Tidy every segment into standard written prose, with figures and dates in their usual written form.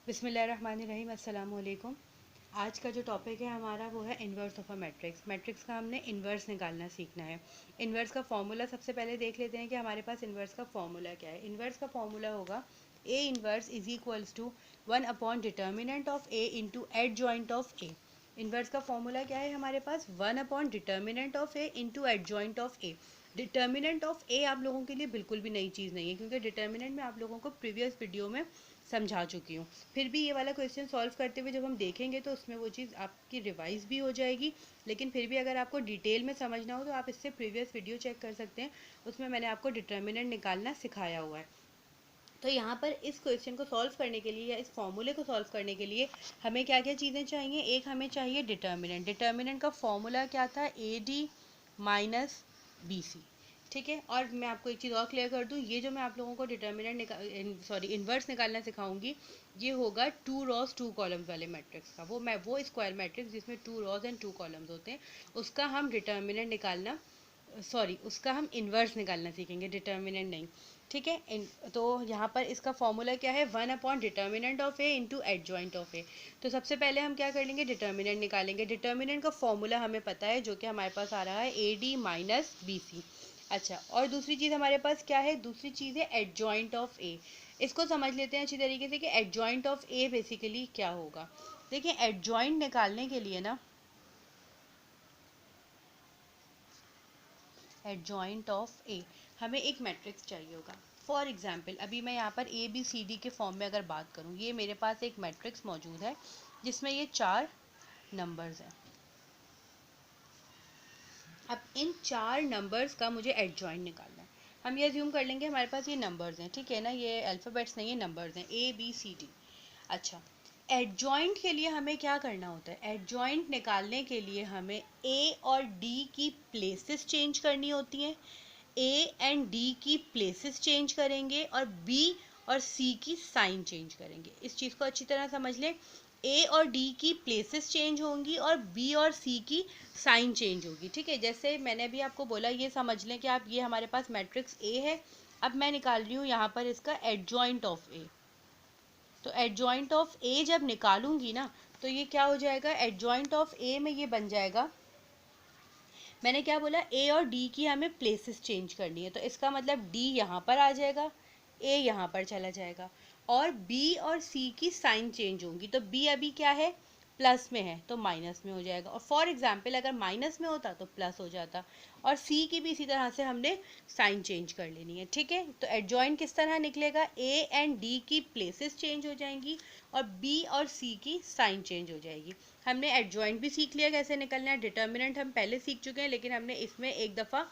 बिस्मिल्लाहिर्रहमानिर्रहीम, अस्सलाम वालेकुम। आज का जो टॉपिक है हमारा वो है inverse of a matrix. Matrix का हमने इन्वर्स निकालना सीखना है। इन्वर्स का फॉर्मूला सबसे पहले देख लेते हैं कि हमारे पास इन्वर्स का फॉर्मूला क्या है। इन्वर्स का फॉर्मूला होगा A inverse is equals to determinant of A into adjoint of A. Inverse का फॉर्मूला क्या है हमारे पास determinant of A into adjoint of A. Determinant of A आप लोगों के लिए बिल्कुल भी नई चीज़ नहीं है, क्योंकि डिटर्मिनेंट में आप लोगों को प्रीवियस वीडियो में समझा चुकी हूँ। फिर भी ये वाला क्वेश्चन सॉल्व करते हुए जब हम देखेंगे तो उसमें वो चीज़ आपकी रिवाइज भी हो जाएगी। लेकिन फिर भी अगर आपको डिटेल में समझना हो तो आप इससे प्रीवियस वीडियो चेक कर सकते हैं, उसमें मैंने आपको डिटर्मिनेंट निकालना सिखाया हुआ है। तो यहाँ पर इस क्वेश्चन को सॉल्व करने के लिए या इस फॉर्मूले को सॉल्व करने के लिए हमें क्या क्या चीज़ें चाहिए। एक हमें चाहिए डिटर्मिनेंट। डिटर्मिनेंट का फॉर्मूला क्या था, A D minus B C. ठीक है, और मैं आपको एक चीज़ और क्लियर कर दूँ, ये जो मैं आप लोगों को डिटर्मिनेंट इन्वर्स निकालना सिखाऊंगी, ये होगा 2 रॉज 2 कॉलम्स वाले मैट्रिक्स का। वो स्क्वायर मैट्रिक्स जिसमें 2 रॉज एंड 2 कॉलम्स होते हैं, उसका हम डिटर्मिनेंट निकालना उसका हम इन्वर्स निकालना सीखेंगे, डिटर्मिनेंट नहीं। ठीक है, तो यहाँ पर इसका फॉर्मूला क्या है, determinant of A into adjoint of A. तो सबसे पहले हम क्या कर लेंगे, डिटर्मिनेंट निकालेंगे। डिटर्मिनेंट का फॉर्मूला हमें पता है, जो कि हमारे पास आ रहा है A D minus B C. अच्छा, और दूसरी चीज़ हमारे पास क्या है, दूसरी चीज़ है एडजॉइंट ऑफ ए। इसको समझ लेते हैं अच्छी तरीके से कि एडजॉइंट ऑफ ए बेसिकली क्या होगा। देखिए, एडजॉइंट निकालने के लिए ना, एडजॉइंट ऑफ ए, हमें एक मैट्रिक्स चाहिए होगा। फॉर एग्जाम्पल अभी मैं यहाँ पर ए बी सी डी के फॉर्म में अगर बात करूँ, ये मेरे पास एक मैट्रिक्स मौजूद है जिसमें ये 4 नंबर्स हैं। अब इन 4 नंबर्स का मुझे एडजॉइंट निकालना है। हम ये अज्यूम कर लेंगे हमारे पास ये नंबर्स हैं, ठीक है ना, ये अल्फ़ाबेट्स नहीं है, नंबर्स हैं, ए बी सी डी। अच्छा, एडजॉइंट के लिए हमें क्या करना होता है, एडजॉइंट निकालने के लिए हमें ए और डी की प्लेसेस चेंज करनी होती हैं। ए एंड डी की प्लेसेस चेंज करेंगे और बी और सी की साइन चेंज करेंगे। इस चीज़ को अच्छी तरह समझ लें, ए और डी की प्लेसेस चेंज होंगी और बी और सी की साइन चेंज होगी। ठीक है, जैसे मैंने अभी आपको बोला, ये समझ लें कि आप, ये हमारे पास मैट्रिक्स ए है। अब मैं निकाल रही हूँ यहाँ पर इसका एडजॉइंट ऑफ ए। तो एडजॉइंट ऑफ ए जब निकालूंगी ना, तो ये क्या हो जाएगा, एडजॉइंट ऑफ ए में ये बन जाएगा, मैंने क्या बोला, ए और डी की हमें प्लेसेस चेंज करनी है, तो इसका मतलब डी यहाँ पर आ जाएगा, ए यहाँ पर चला जाएगा, और बी और सी की साइन चेंज होंगी। तो बी अभी क्या है, प्लस में है, तो माइनस में हो जाएगा। और फॉर एग्जाम्पल अगर माइनस में होता तो प्लस हो जाता, और सी की भी इसी तरह से हमने साइन चेंज कर लेनी है। ठीक है, तो एडजॉइंट किस तरह निकलेगा, ए एंड डी की प्लेसेस चेंज हो जाएंगी और बी और सी की साइन चेंज हो जाएगी। हमने एडजॉइंट भी सीख लिया कैसे निकलना है, डिटर्मिनेंट हम पहले सीख चुके हैं, लेकिन हमने इसमें एक दफ़ा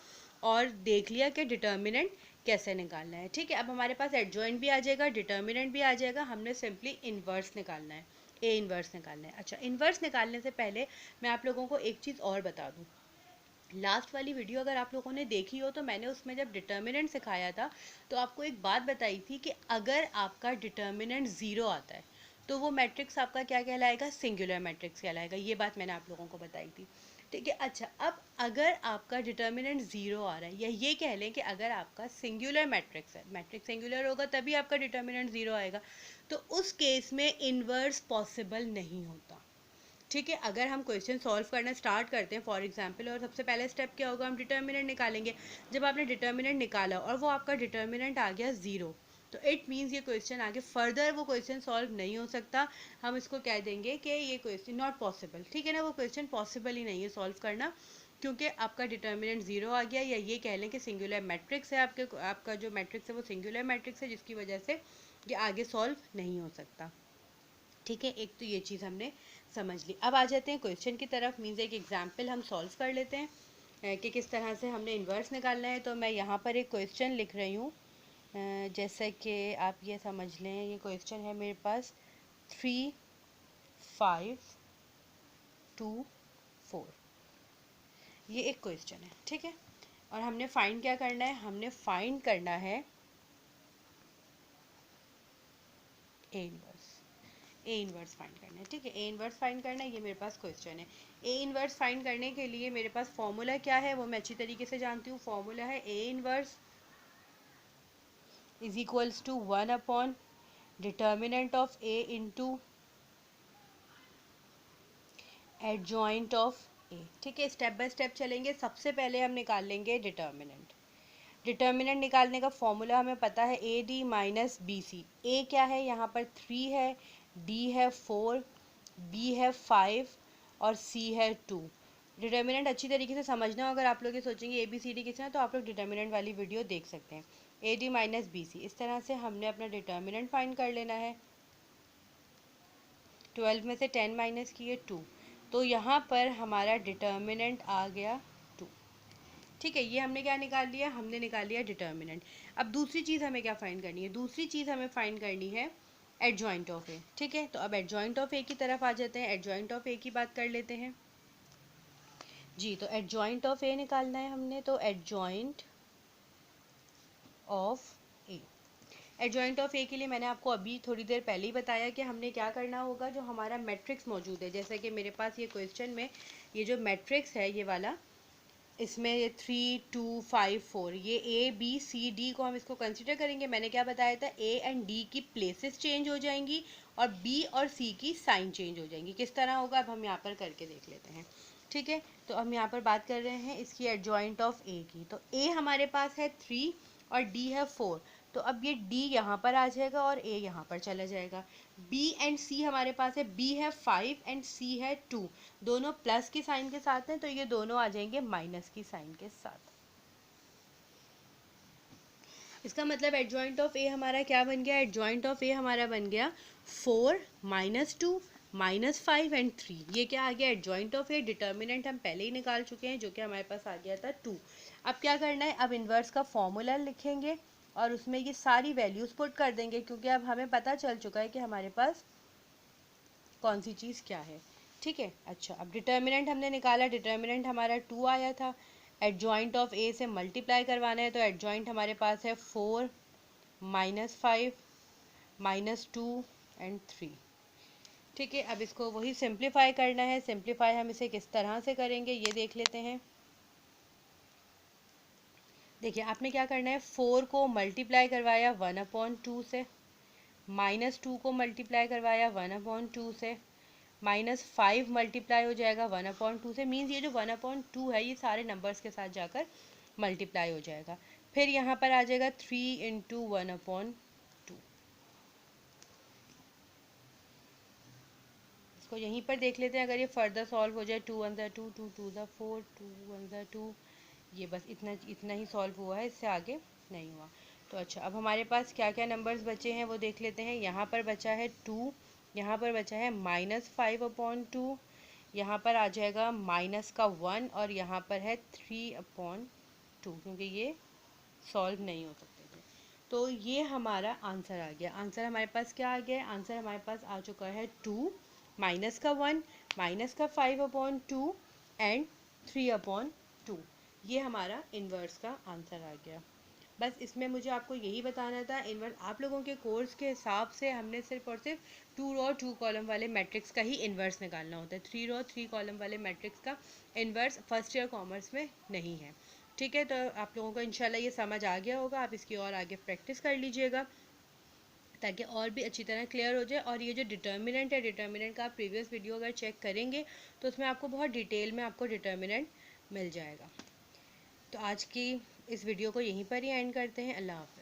और देख लिया कि डिटर्मिनेंट कैसे निकालना है। ठीक है, अब हमारे पास एडजॉइंट भी आ जाएगा, डिटर्मिनेंट भी आ जाएगा, हमने सिंपली इन्वर्स निकालना है, ए इन्वर्स निकालना है। अच्छा, इन्वर्स निकालने से पहले मैं आप लोगों को एक चीज़ और बता दूँ। लास्ट वाली वीडियो अगर आप लोगों ने देखी हो तो मैंने उसमें जब डिटर्मिनेंट सिखाया था तो आपको एक बात बताई थी कि अगर आपका डिटर्मिनेंट ज़ीरो आता है तो वो मैट्रिक्स आपका क्या कहलाएगा, सिंगुलर मैट्रिक्स कहलाएगा। ये बात मैंने आप लोगों को बताई थी। ठीक है, अच्छा, अब अगर आपका डिटर्मिनेंट ज़ीरो आ रहा है, या ये कह लें कि अगर आपका सिंगुलर मैट्रिक्स है, मैट्रिक्स सिंगुलर होगा तभी आपका डिटर्मिनेंट ज़ीरो आएगा, तो उस केस में इन्वर्स पॉसिबल नहीं होता। ठीक है, अगर हम क्वेश्चन सॉल्व करना स्टार्ट करते हैं फॉर एग्जांपल, और सबसे पहले स्टेप क्या होगा, हम डिटर्मिनेंट निकालेंगे। जब आपने डिटर्मिनेंट निकाला और वो आपका डिटर्मिनेंट आ गया ज़ीरो, तो इट मीन्स ये क्वेश्चन आगे फर्दर वो क्वेश्चन सॉल्व नहीं हो सकता। हम इसको कह देंगे कि ये क्वेश्चन नॉट पॉसिबल। ठीक है ना, वो क्वेश्चन पॉसिबल ही नहीं है सॉल्व करना, क्योंकि आपका डिटर्मिनेंट ज़ीरो आ गया, या ये कह लें कि सिंगुलर मैट्रिक्स है, आपका जो मैट्रिक्स है वो सिंगुलर मैट्रिक्स है, जिसकी वजह से ये आगे सॉल्व नहीं हो सकता। ठीक है, एक तो ये चीज़ हमने समझ ली। अब आ जाते हैं क्वेश्चन की तरफ, मीन्स एक एग्जाम्पल हम सॉल्व कर लेते हैं कि किस तरह से हमने इन्वर्स निकालना है। तो मैं यहाँ पर एक क्वेश्चन लिख रही हूँ, जैसे कि आप ये समझ लें, ये क्वेश्चन है मेरे पास 3 5 2 4। ये एक क्वेश्चन है, ठीक है, और हमने फाइंड क्या करना है, हमने फाइंड करना है A inverse. A inverse find करना है। ठीक है, ए इन्वर्स फाइंड करना है, ये मेरे पास क्वेश्चन है। ए इन्वर्स फाइंड करने के लिए मेरे पास फॉर्मूला क्या है वो मैं अच्छी तरीके से जानती हूँ। फॉर्मूला है A inverse is equals to 1 determinant of A into adjoint of A. ठीक है, स्टेप बाय स्टेप चलेंगे। सबसे पहले हम निकाल लेंगे डिटर्मिनेंट। डिटर्मिनेंट निकालने का फॉर्मूला हमें पता है, A D minus B C. A क्या है, यहाँ पर 3 है, डी है 4, बी है 5 और सी है 2। डिटर्मिनेंट अच्छी तरीके से समझना, अगर आप लोग ये सोचेंगे ए बी सी डी कितना है, तो आप लोग डिटर्मिनेंट वाली वीडियो देख सकते हैं। A D minus B C, इस तरह से हमने अपना डिटर्मिनेंट फाइंड कर लेना है। 12 में से 10 माइनस किए 2, तो यहाँ पर हमारा डिटर्मिनेंट आ गया 2। ठीक है, ये हमने क्या निकाल लिया, हमने निकाल लिया डिटर्मिनेंट। अब दूसरी चीज़ हमें क्या फाइंड करनी है, दूसरी चीज़ हमें फाइंड करनी है एडजॉइंट ऑफ ए। ठीक है, तो अब एडजॉइंट ऑफ ए की तरफ आ जाते हैं, एडजॉइंट ऑफ ए की बात कर लेते हैं जी। तो एडजॉइंट ऑफ ए निकालना है हमने, तो adjoint of A. Adjoint of A के लिए मैंने आपको अभी थोड़ी देर पहले ही बताया कि हमने क्या करना होगा। जो हमारा मैट्रिक्स मौजूद है, जैसे कि मेरे पास ये क्वेश्चन में ये जो मैट्रिक्स है ये वाला, इसमें ये 3 2 5 4, ये ए बी सी डी को हम इसको कंसिडर करेंगे। मैंने क्या बताया था, ए एंड डी की प्लेसेस चेंज हो जाएंगी और बी और सी की साइन चेंज हो जाएंगी। किस तरह होगा, अब हम यहाँ पर करके देख लेते हैं। ठीक है, तो हम यहाँ पर बात कर रहे हैं इसकी एडजॉइंट ऑफ ए की। तो ए हमारे पास है 3 और डी है 4, तो अब ये D यहाँ पर आ जाएगा और A यहाँ पर चला जाएगा। B एंड C हमारे पास है, B है 5 एंड C है 2, दोनों प्लस की साइन के साथ हैं, तो ये दोनों आ जाएंगे माइनस की साइन के साथ। इसका मतलब एडजॉइंट ऑफ A हमारा क्या बन गया, एडजॉइंट ऑफ A हमारा बन गया 4 माइनस 2 माइनस 5 एंड 3। ये क्या आ गया, एडजॉइंट ऑफ A। डिटर्मिनेंट हम पहले ही निकाल चुके हैं, जो कि हमारे पास आ गया था 2। अब क्या करना है, अब इन्वर्स का फॉर्मूला लिखेंगे और उसमें ये सारी वैल्यूज़ पुट कर देंगे, क्योंकि अब हमें पता चल चुका है कि हमारे पास कौन सी चीज़ क्या है। ठीक है, अच्छा, अब डिटर्मिनेंट हमने निकाला, डिटर्मिनेंट हमारा 2 आया था। एडजॉइंट ऑफ ए से मल्टीप्लाई करवाना है, तो एडजॉइंट हमारे पास है 4 माइनस 5 माइनस 2 एंड 3। ठीक है, अब इसको वही सिंप्लीफाई करना है। सिंप्लीफाई हम इसे किस तरह से करेंगे ये देख लेते हैं। देखिए, आपने क्या करना है, 4 को मल्टीप्लाई करवाया 1/2 से, माइनस 2 को मल्टीप्लाई करवाया 1/2 से, माइनस 5 मल्टीप्लाई हो जाएगा 1/2 से। मीन्स ये जो 1/2 है ये सारे नंबर्स के साथ जाकर मल्टीप्लाई हो जाएगा। फिर यहाँ पर आ जाएगा 3 इंटू 1/2। इसको यहीं पर देख लेते हैं, अगर ये फर्दर सॉल्व हो जाए, 2 1 2 2 2 4 2 1 2, ये बस इतना ही सॉल्व हुआ है, इससे आगे नहीं हुआ। तो अच्छा, अब हमारे पास क्या क्या नंबर्स बचे हैं वो देख लेते हैं। यहाँ पर बचा है 2, यहाँ पर बचा है -5/2, यहाँ पर आ जाएगा माइनस का 1 और यहाँ पर है 3/2, क्योंकि ये सॉल्व नहीं हो सकते थे। तो ये हमारा आंसर आ गया। आंसर हमारे पास क्या आ गया, आंसर हमारे पास आ चुका है 2, माइनस का 1, माइनस का 5/2 एंड 3/2। ये हमारा इन्वर्स का आंसर आ गया। बस इसमें मुझे आपको यही बताना था, इन्वर्स आप लोगों के कोर्स के हिसाब से हमने सिर्फ और सिर्फ 2 रो 2 कॉलम वाले मैट्रिक्स का ही इन्वर्स निकालना होता है। 3 रो 3 कॉलम वाले मैट्रिक्स का इन्वर्स फर्स्ट ईयर कॉमर्स में नहीं है। ठीक है, तो आप लोगों को इंशाल्लाह ये समझ आ गया होगा। आप इसकी और आगे प्रैक्टिस कर लीजिएगा ताकि और भी अच्छी तरह क्लियर हो जाए। और ये जो डिटर्मिनेंट है, डिटर्मिनेंट का आप प्रीवियस वीडियो अगर चेक करेंगे तो उसमें आपको बहुत डिटेल में आपको डिटर्मिनेंट मिल जाएगा। तो आज की इस वीडियो को यहीं पर ही एंड करते हैं। अल्लाह हाफ़िज़।